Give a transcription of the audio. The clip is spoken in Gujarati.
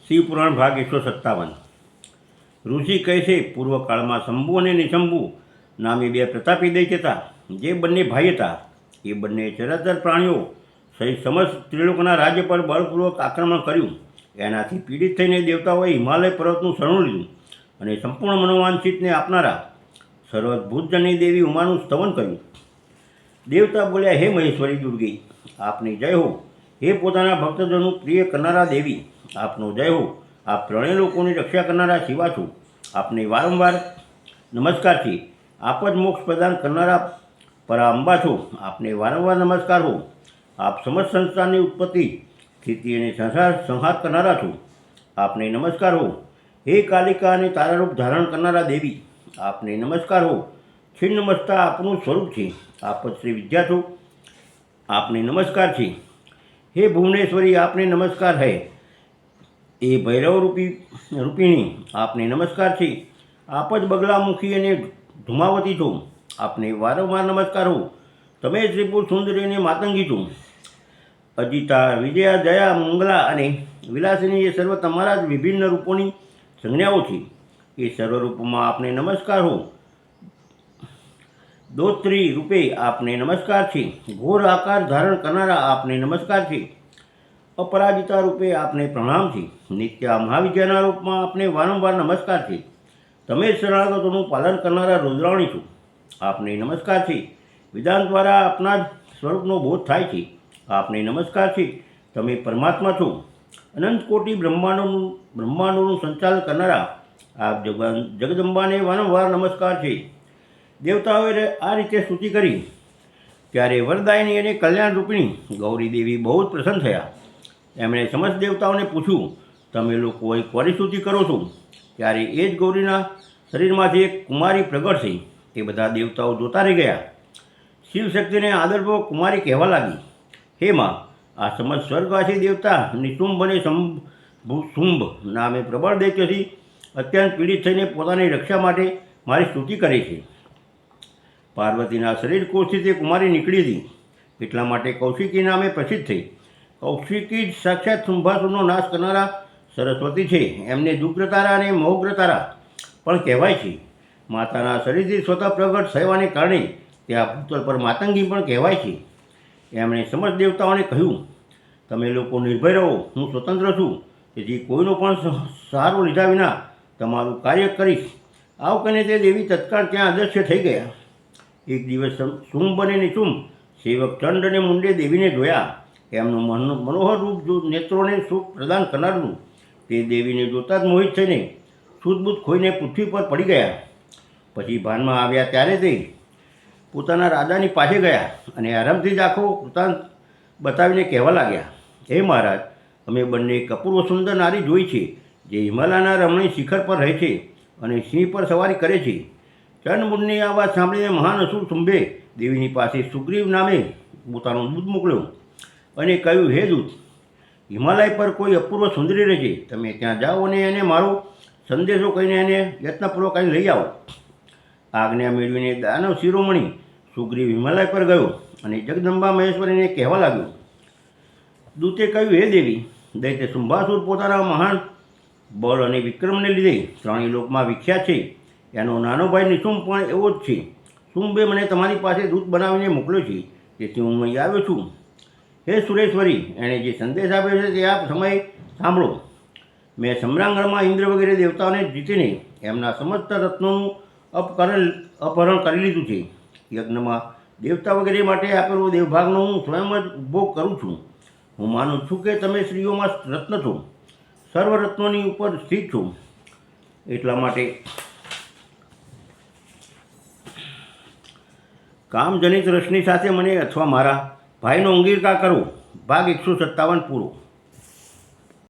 શિવપુરાણ ભાગ 157। ઋષિ કહે છે, પૂર્વકાળમાં શંભુ અને નિશંભુ નામે બે પ્રતાપી દૈત્ય હતા। જે બંને ભાઈ હતા એ બંને ચરાચર પ્રાણીઓ સહિત સમસ્ત ત્રિલોકના રાજ્ય પર બળપૂર્વક આક્રમણ કર્યું। એનાથી પીડિત થઈને દેવતાઓએ હિમાલય પર્વતનું શરણું લીધું અને સંપૂર્ણ મનોવાંછિતને આપનારા સર્વભૂતજનની દેવી ઉમાનું સ્તવન કર્યું। દેવતા બોલ્યા, હે મહેશ્વરી દુર્ગે, આપની જય હો। હે પોતાના ભક્તજનોનું પ્રિય કરનારા દેવી, આપનો જય હો। આપ ત્રણેય લોકોની રક્ષા કરનારા શિવા છો, આપને વારંવાર નમસ્કાર છે। આપ જ મોક્ષ પ્રદાન કરનારા પરા અંબા છો, આપને વારંવાર નમસ્કાર હો। આપ સમસ્ત સંસારની ઉત્પત્તિ, સ્થિતિ અને સંહાર કરનારા છો, આપને નમસ્કાર હો। હે કાલિકા અને તારારૂપ ધારણ કરનારા દેવી, આપને નમસ્કાર હો। છિન્નમસ્તા આપનું સ્વરૂપ છે, આપ જ શ્રી વિદ્યા છો, આપને નમસ્કાર છે। હે ભુવનેશ્વરી, આપને નમસ્કાર है। એ ભૈરવ રૂપિણી, આપને નમસ્કાર છે। આપ જ બગલામુખી અને ધુમાવતી છો, આપને વારંવાર નમસ્કાર હો। તમે ત્રિપુર સુંદરી અને માતંગી છો। અજિતા, વિજયા, જયા, મંગલા અને વિલાસિની એ સર્વ તમારા જ વિભિન્ન રૂપોની સંજ્ઞાઓ છે। એ સર્વ રૂપોમાં આપને નમસ્કાર હો। દોત્રી રૂપે આપને નમસ્કાર છે। ઘોર આકાર ધારણ કરનારા આપને નમસ્કાર છે। અપરાજિતા રૂપે આપને પ્રણામ છે। નિત્યા મહાવિદ્યાના રૂપમાં આપને વારંવાર નમસ્કાર છે। તમે શરણાગતોનું પાલન કરનારા રુદ્રાણી છો, આપને નમસ્કાર છે। વિધાન દ્વારા આપના જ સ્વરૂપનો બોધ થાય છે, આપને નમસ્કાર છે। તમે પરમાત્મા છો। અનંત કોટી બ્રહ્માંડોનું સંચાલન કરનારા આપ જગદંબાને વારંવાર નમસ્કાર છે। દેવતાઓએ આ રીતે સ્તુતિ કરી ત્યારે વરદાયિની અને કલ્યાણ રૂપિણી ગૌરી દેવી બહુ જ પ્રસન્ન થયા। એમણે સમસ્ત દેવતાઓને પૂછ્યું, તમે લોકો અહીં કોની સ્તુતિ કરો છો? ત્યારે એ જ ગૌરીના શરીરમાંથી એક કુમારી પ્રગટ થઈ। તે બધા દેવતાઓ જોતા રહી ગયા। શિવશક્તિને આદરપૂર્વક કુમારી કહેવા લાગી, હે માં, આ સમસ્ત સ્વર્ગવાસી દેવતા નિશુંભ અને શુંભ નામે પ્રબળ દૈત્યથી અત્યંત પીડિત થઈને પોતાની રક્ષા માટે મારી સ્તુતિ કરે છે। પાર્વતીના શરીર કોષથી તે કુમારી નીકળી હતી, એટલા માટે કૌશિકી નામે પ્રસિદ્ધ થઈ। કૌશિકી જ સાક્ષાત શુંભાસુરનો નાશ કરનારા સરસ્વતી છે। એમને દુગ્રતારા અને મૌગ્રતારા પણ કહેવાય છે। માતાના શરીરથી સ્વતઃ પ્રગટ થવાને કારણે ત્યાં ભૂતલ પર માતંગી પણ કહેવાય છે। એમણે સમસ્ત દેવતાઓને કહ્યું, તમે લોકો નિર્ભય રહો, હું સ્વતંત્ર છું, તેથી કોઈનો પણ સહારો લીધા વિના તમારું કાર્ય કરીશ। આવું કહીને તે દેવી તત્કાળ ત્યાં અદૃશ્ય થઈ ગયા। એક દિવસ શુંભ અને નિશુંભ સેવક ચંડ અને મુંડે દેવીને જોયા। એમનું મનોહર રૂપ નેત્રોને સુખ પ્રદાન કરનારું તે દેવીને જોતા જ મોહિત થઈને સૂઝબૂઝ ખોઈને પૃથ્વી પર પડી ગયા। પછી ભાનમાં આવ્યા ત્યારે તે પોતાના રાજાની પાસે ગયા અને આરામથી જ આખો વૃત્તાંત બતાવીને કહેવા લાગ્યા, હે મહારાજ, અમે બંને એક અપૂર્વ સુંદર નારી જોઈ છે, જે હિમાલયના રમણીય શિખર પર રહે છે અને સિંહ પર સવારી કરે છે। ચંડમુંડની આ વાત સાંભળીને મહાન અસુર શુંભે દેવીની પાસે સુગ્રીવ નામે પોતાનો દૂત મોકલ્યો અને કહ્યું, હે દૂત, હિમાલય પર કોઈ અપૂર્વ સુંદરી રહે છે, તમે ત્યાં જાઓ અને એને મારો સંદેશો કહીને એને યત્નપૂર્વક અહીં લઈ આવો। આજ્ઞા મેળવીને દાનવ શિરોમણી સુગ્રીવ હિમાલય પર ગયો અને જગદંબા મહેશ્વરીને કહેવા લાગ્યો। દૂતે કહ્યું, હે દેવી, દૈત્ય શુંભાસુર પોતાના મહાન બળ અને વિક્રમને લીધે ત્રણેય લોકમાં વિખ્યાત છે। એનો નાનો ભાઈ નિશુંભ પણ એવો જ છે। શુંભે મને તમારી પાસે દૂત બનાવીને મોકલ્યો છે, તેથી હું અહીં આવ્યો છું। હે સુરેશ્વરી, એણે જે સંદેશ આપ્યો છે તે આપ સમય સાંભળો। મેં સમ્રાંગણમાં ઇન્દ્ર વગેરે દેવતાઓને જીતીને એમના સમસ્ત રત્નોનું અપહરણ કરી લીધું છે। યજ્ઞમાં દેવતા વગેરે માટે આપેલો દેવભાગનો હું સ્વયં જ ઉપભોગ કરું છું। હું માનું છું કે તમે સ્ત્રીઓમાં રત્ન છો, સર્વ રત્નોની ઉપર સ્થિત છો, એટલા માટે કામજનિત રસની સાથે મને અથવા મારા ભાઈનો અંગીકાર કરો। ભાગ 157 પૂરો।